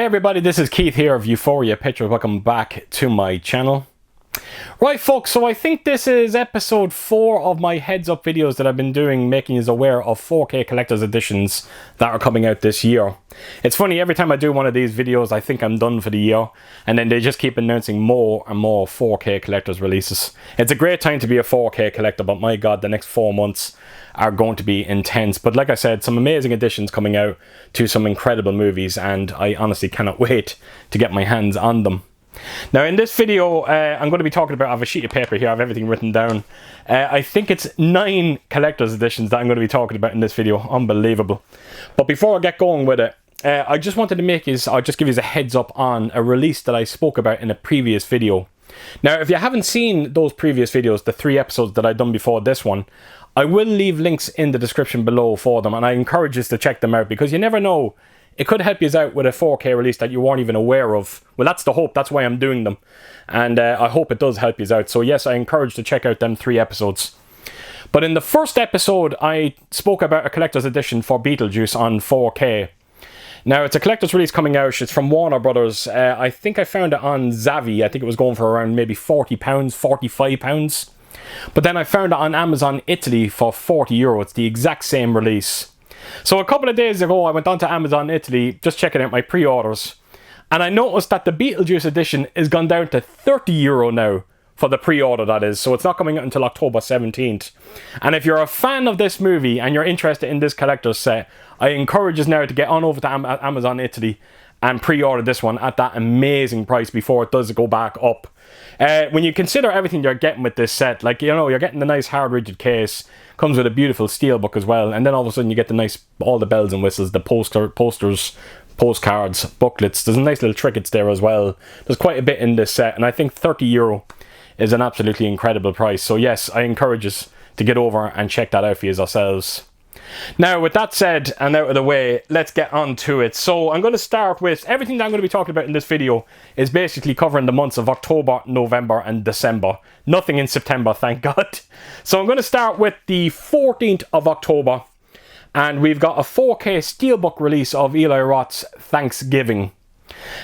everybody, this is Keith here of Euphoria Pictures. Welcome back to my channel. Right folks, so I think this is episode 4 of my heads up videos that I've been doing, making you aware of 4K collector's editions that are coming out this year. It's funny, every time I do one of these videos I think I'm done for the year, and then they just keep announcing more and more 4K collector's releases. It's a great time to be a 4K collector, but my god, the next 4 months are going to be intense. But like I said, some amazing editions coming out to some incredible movies, and I honestly cannot wait to get my hands on them. Now in this video I'm going to be talking about, I have a sheet of paper here, I have everything written down. I think it's 9 collector's editions that I'm going to be talking about in this video. Unbelievable. But before I get going with it, I just wanted to I'll just give you a heads up on a release that I spoke about in a previous video. Now if you haven't seen those previous videos, the 3 episodes that I've done before this one, I will leave links in the description below for them, and I encourage you to check them out, because you never know, it could help you out with a 4K release that you weren't even aware of. Well, that's the hope, that's why I'm doing them, and I hope it does help you out. So yes, I encourage you to check out them 3 episodes. But in the first episode I spoke about a collector's edition for Beetlejuice on 4K. Now it's a collector's release coming out, it's from Warner Brothers. I think I found it on Zavi. I think it was going for around maybe £40, £45. But then I found it on Amazon Italy for €40. It's the exact same release. So a couple of days ago I went on to Amazon Italy, just checking out my pre-orders, and I noticed that the Beetlejuice edition is gone down to €30 now for the pre-order, that is. So it's not coming out until October 17th. And if you're a fan of this movie and you're interested in this collector's set, I encourage you now to get on over to Amazon Italy and pre-order this one at that amazing price before it does go back up. When you consider everything you're getting with this set, like, you know, you're getting the nice hard rigid case, comes with a beautiful steelbook as well, and then all of a sudden you get the nice, all the bells and whistles, the posters, postcards, booklets. There's a nice little trinkets there as well. There's quite a bit in this set, and I think €30 is an absolutely incredible price. So yes, I encourage us to get over and check that out for yourselves. Now with that said and out of the way, let's get on to it. So I'm going to start with everything that I'm going to be talking about in this video is basically covering the months of October, November and December. Nothing in September, thank God. So I'm going to start with the 14th of October, and we've got a 4K Steelbook release of Eli Roths Thanksgiving.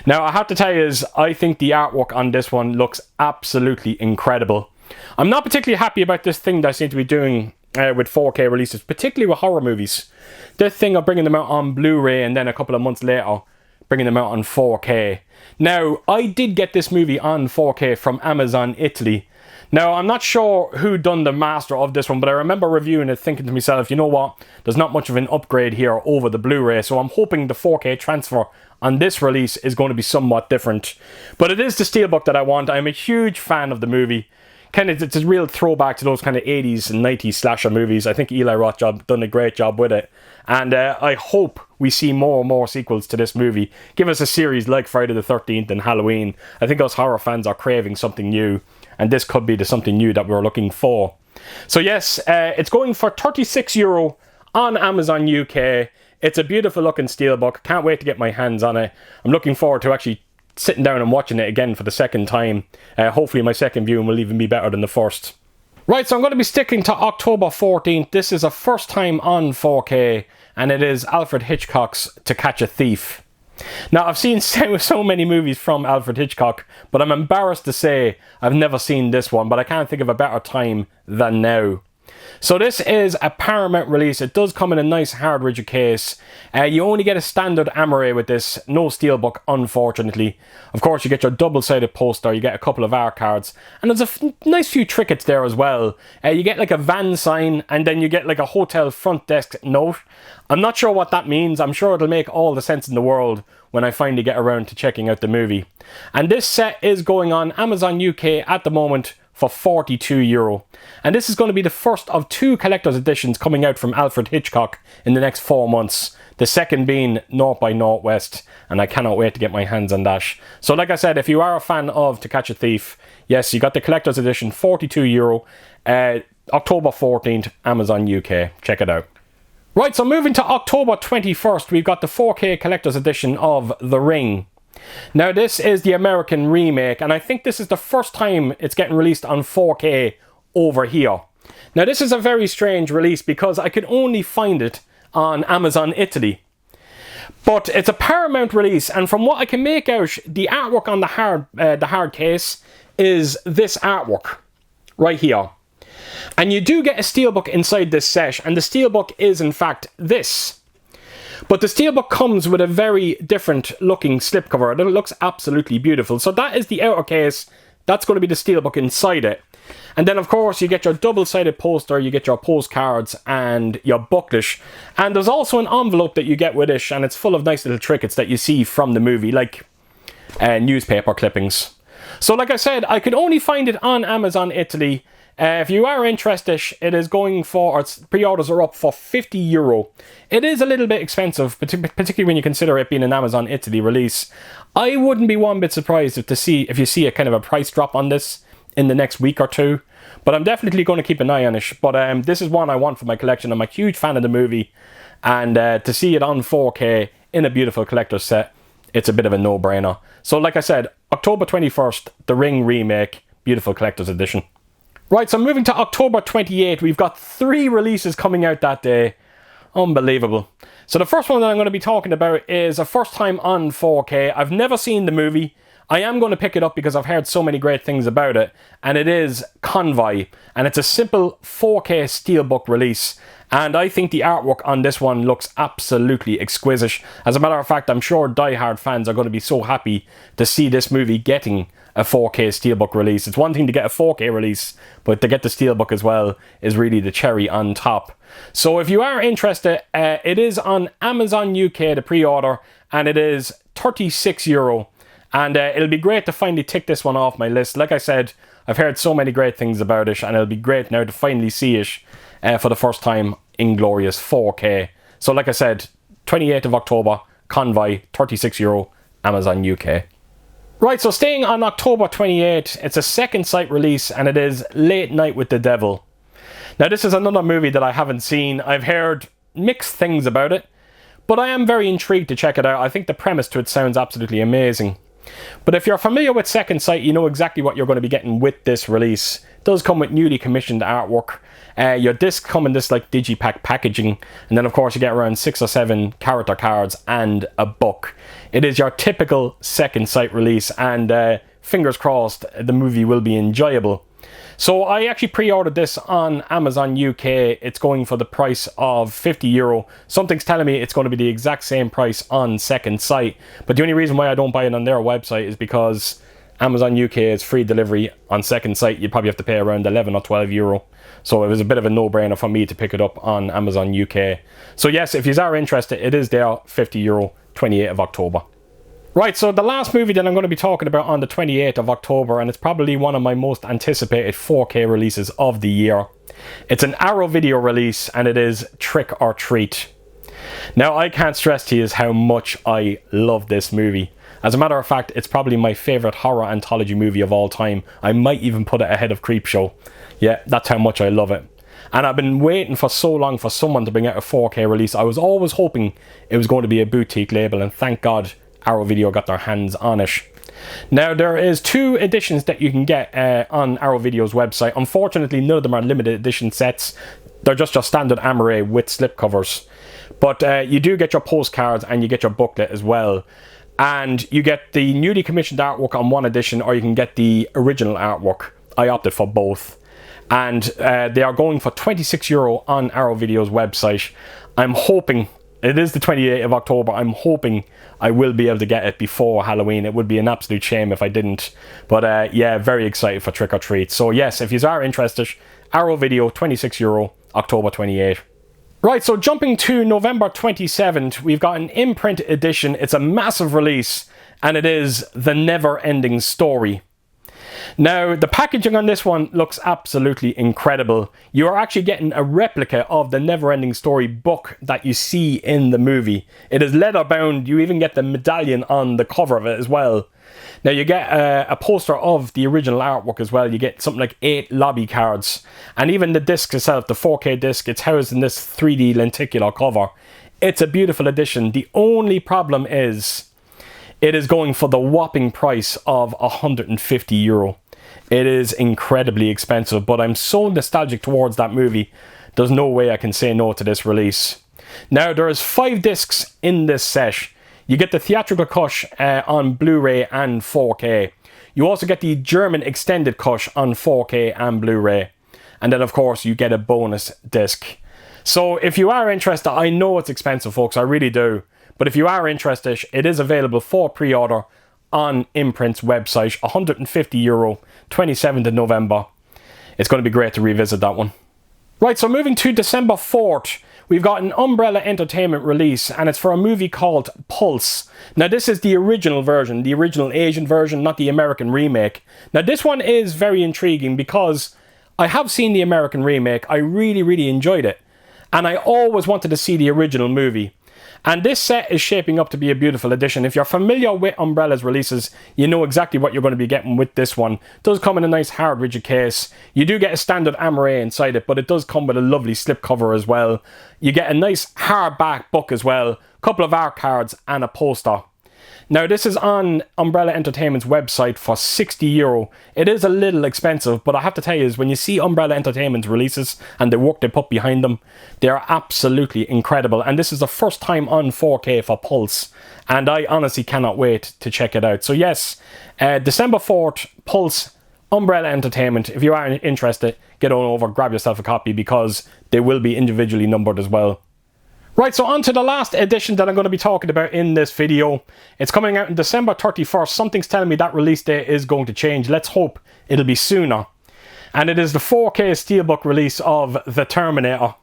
Now I have to tell you, I think the artwork on this one looks absolutely incredible. I'm not particularly happy about this thing that I seem to be doing with 4K releases, particularly with horror movies. This thing of bringing them out on Blu-ray and then a couple of months later bringing them out on 4K. Now, I did get this movie on 4K from Amazon Italy. Now, I'm not sure who done the master of this one, but I remember reviewing it thinking to myself, you know what, there's not much of an upgrade here over the Blu-ray, so I'm hoping the 4K transfer on this release is going to be somewhat different. But it is the Steelbook that I want. I'm a huge fan of the movie. It's a real throwback to those kind of 80s and 90s slasher movies. I think Eli Roths done a great job with it. And I hope we see more and more sequels to this movie. Give us a series like Friday the 13th and Halloween. I think us horror fans are craving something new, and this could be the something new that we're looking for. So yes, it's going for €36 on Amazon UK. It's a beautiful looking steelbook. Can't wait to get my hands on it. I'm looking forward to actually sitting down and watching it again for the second time. Hopefully my second viewing will even be better than the first. Right, so I'm going to be sticking to October 14th. This is a first time on 4K, and it is Alfred Hitchcock's To Catch a Thief. Now, I've seen so many movies from Alfred Hitchcock, but I'm embarrassed to say I've never seen this one, but I can't think of a better time than now. So this is a Paramount release. It does come in a nice hard rigid case. You only get a standard amaret with this, no steelbook unfortunately. Of course you get your double-sided poster, you get a couple of art cards, and there's a nice few trinkets there as well. You get like a van sign, and then you get like a hotel front desk note. I'm not sure what that means. I'm sure it'll make all the sense in the world when I finally get around to checking out the movie. And this set is going on Amazon UK at the moment for €42. And this is going to be the first of 2 collector's editions coming out from Alfred Hitchcock in the next 4 months. The second being North by Northwest, and I cannot wait to get my hands on that. So like I said, if you are a fan of To Catch a Thief, yes, you got the collector's edition, €42, October 14th, Amazon UK. Check it out. Right, so moving to October 21st, we've got the 4K collector's edition of The Ring. Now this is the American remake, and I think this is the first time it's getting released on 4K over here. Now this is a very strange release because I could only find it on Amazon Italy. But it's a Paramount release, and from what I can make out, the artwork on the hard case is this artwork right here. And you do get a Steelbook inside this set, and the Steelbook is in fact this. But the Steelbook comes with a very different looking slipcover. It looks absolutely beautiful. So that is the outer case. That's going to be the Steelbook inside it. And then of course you get your double-sided poster, you get your postcards and your booklet. And there's also an envelope that you get with it, and it's full of nice little trinkets that you see from the movie, like newspaper clippings. So like I said, I could only find it on Amazon Italy. If you are interested, it is going for, its pre-orders are up for €50. It is a little bit expensive, particularly when you consider it being an Amazon Italy release. I wouldn't be one bit surprised if you see a kind of a price drop on this in the next week or two. But I'm definitely going to keep an eye on it. But this is one I want for my collection. I'm a huge fan of the movie. And to see it on 4K in a beautiful collector's set, it's a bit of a no-brainer. So like I said, October 21st, The Ring Remake, beautiful collector's edition. Right, so moving to October 28th, we've got 3 releases coming out that day. Unbelievable. So the first one that I'm going to be talking about is a first time on 4K. I've never seen the movie. I am going to pick it up because I've heard so many great things about it. And it is Convoy. And it's a simple 4K Steelbook release. And I think the artwork on this one looks absolutely exquisite. As a matter of fact, I'm sure die-hard fans are going to be so happy to see this movie getting a 4K Steelbook release. It's one thing to get a 4K release, but to get the Steelbook as well is really the cherry on top. So if you are interested, it is on Amazon UK, the pre-order, and it is €36. And it'll be great to finally tick this one off my list. Like I said, I've heard so many great things about it, and it'll be great now to finally see it for the first time in glorious 4K. So like I said, 28th of October, Convoy, €36, Amazon UK. Right, so staying on October 28th, it's a second sight release, and it is Late Night with the Devil. Now this is another movie that I haven't seen. I've heard mixed things about it, but I am very intrigued to check it out. I think the premise to it sounds absolutely amazing. But if you're familiar with Second Sight, you know exactly what you're going to be getting with this release. It does come with newly commissioned artwork. Your discs come in this like digipack packaging, and then of course you get around 6 or 7 character cards and a book. It is your typical Second Sight release, and fingers crossed the movie will be enjoyable. So I actually pre-ordered this on Amazon UK. It's going for the price of €50. Something's telling me it's going to be the exact same price on Second Sight. But the only reason why I don't buy it on their website is because Amazon UK is free delivery. On Second Sight, you'd probably have to pay around €11 or €12. So it was a bit of a no-brainer for me to pick it up on Amazon UK. So yes, if you are interested, it is there, €50, 28th of October. Right, so the last movie that I'm going to be talking about on the 28th of October, and it's probably one of my most anticipated 4K releases of the year. It's an Arrow Video release, and it is Trick or Treat. Now, I can't stress to you how much I love this movie. As a matter of fact, it's probably my favourite horror anthology movie of all time. I might even put it ahead of Creepshow. Yeah, that's how much I love it. And I've been waiting for so long for someone to bring out a 4K release. I was always hoping it was going to be a boutique label, and thank God Arrow Video got their hands on it. Now, there is 2 editions that you can get on Arrow Video's website. Unfortunately, none of them are limited edition sets. They're just your standard Amaray with slipcovers. But you do get your postcards and you get your booklet as well. And you get the newly commissioned artwork on one edition, or you can get the original artwork. I opted for both. And they are going for €26 on Arrow Video's website. I'm hoping, it is the 28th of October, I'm hoping I will be able to get it before Halloween. It would be an absolute shame if I didn't. But yeah, very excited for Trick or Treat. So yes, if you are interested, Arrow Video, €26, October 28th. Right, so jumping to November 27th, we've got an Imprint edition. It's a massive release, and it is The Neverending Story. Now, the packaging on this one looks absolutely incredible. You are actually getting a replica of the Neverending Story book that you see in the movie. It is leather bound. You even get the medallion on the cover of it as well. Now, you get a poster of the original artwork as well. You get something like 8 lobby cards. And even the disc itself, the 4K disc, it's housed in this 3D lenticular cover. It's a beautiful edition. The only problem is it is going for the whopping price of €150. It is incredibly expensive, but I'm so nostalgic towards that movie. There's no way I can say no to this release. Now, there's 5 discs in this set. You get the theatrical cut on Blu-ray and 4K. You also get the German extended cut on 4K and Blu-ray. And then, of course, you get a bonus disc. So if you are interested, I know it's expensive, folks, I really do. But if you are interested, it is available for pre-order on Imprint's website. €150, 27th of November. It's going to be great to revisit that one. Right, so moving to December 4th, we've got an Umbrella Entertainment release, and it's for a movie called Pulse. Now, this is the original version, the original Asian version, not the American remake. Now, this one is very intriguing because I have seen the American remake. I really, really enjoyed it. And I always wanted to see the original movie. And this set is shaping up to be a beautiful addition. If you're familiar with Umbrella's releases, you know exactly what you're going to be getting with this one. It does come in a nice hard rigid case. You do get a standard Amaray inside it, but it does come with a lovely slipcover as well. You get a nice hardback book as well, a couple of art cards and a poster. Now, this is on Umbrella Entertainment's website for €60. It is a little expensive, but I have to tell you, is when you see Umbrella Entertainment's releases and the work they put behind them, they are absolutely incredible. And this is the first time on 4K for Pulse, and I honestly cannot wait to check it out. So yes, December 4th, Pulse, Umbrella Entertainment. If you are interested, get on over, grab yourself a copy, because they will be individually numbered as well. Right, so on to the last edition that I'm going to be talking about in this video. It's coming out on December 31st. Something's telling me that release date is going to change. Let's hope it'll be sooner. And it is the 4K Steelbook release of The Terminator.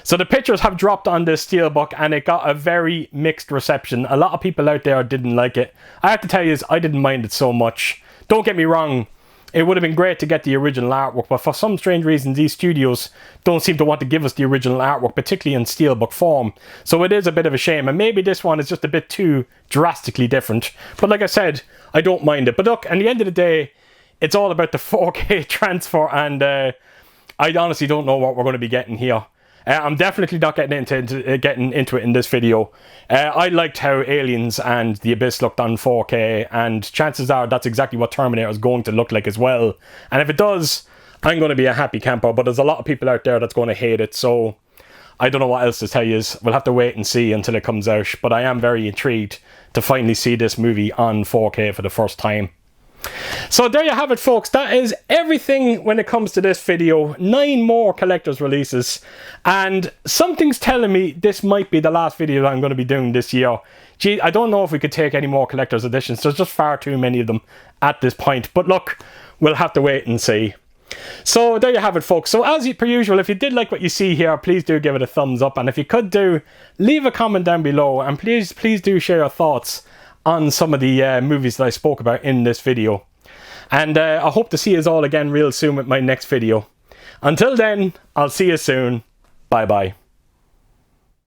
So the pictures have dropped on this Steelbook and it got a very mixed reception. A lot of people out there didn't like it. I have to tell you, I didn't mind it so much. Don't get me wrong. It would have been great to get the original artwork, but for some strange reason, these studios don't seem to want to give us the original artwork, particularly in Steelbook form. So it is a bit of a shame, and maybe this one is just a bit too drastically different. But like I said, I don't mind it. But look, at the end of the day, it's all about the 4K transfer, and I honestly don't know what we're going to be getting here. I'm definitely not getting into it in this video. I liked how Aliens and The Abyss looked on 4K, and chances are that's exactly what Terminator is going to look like as well. And if it does, I'm going to be a happy camper, but there's a lot of people out there that's going to hate it, so I don't know what else to tell you. We'll have to wait and see until it comes out, but I am very intrigued to finally see this movie on 4K for the first time. So there you have it, folks. That is everything when it comes to this video. 9 more collector's releases, and something's telling me this might be the last video that I'm going to be doing this year. Gee, I don't know if we could take any more collector's editions. There's just far too many of them at this point, but look, we'll have to wait and see. So there you have it, folks. So as per usual, if you did like what you see here, please do give it a thumbs up, and if you could do, leave a comment down below, and please do share your thoughts on some of the movies that I spoke about in this video. And I hope to see us all again real soon with my next video. Until then, I'll see you soon. Bye bye.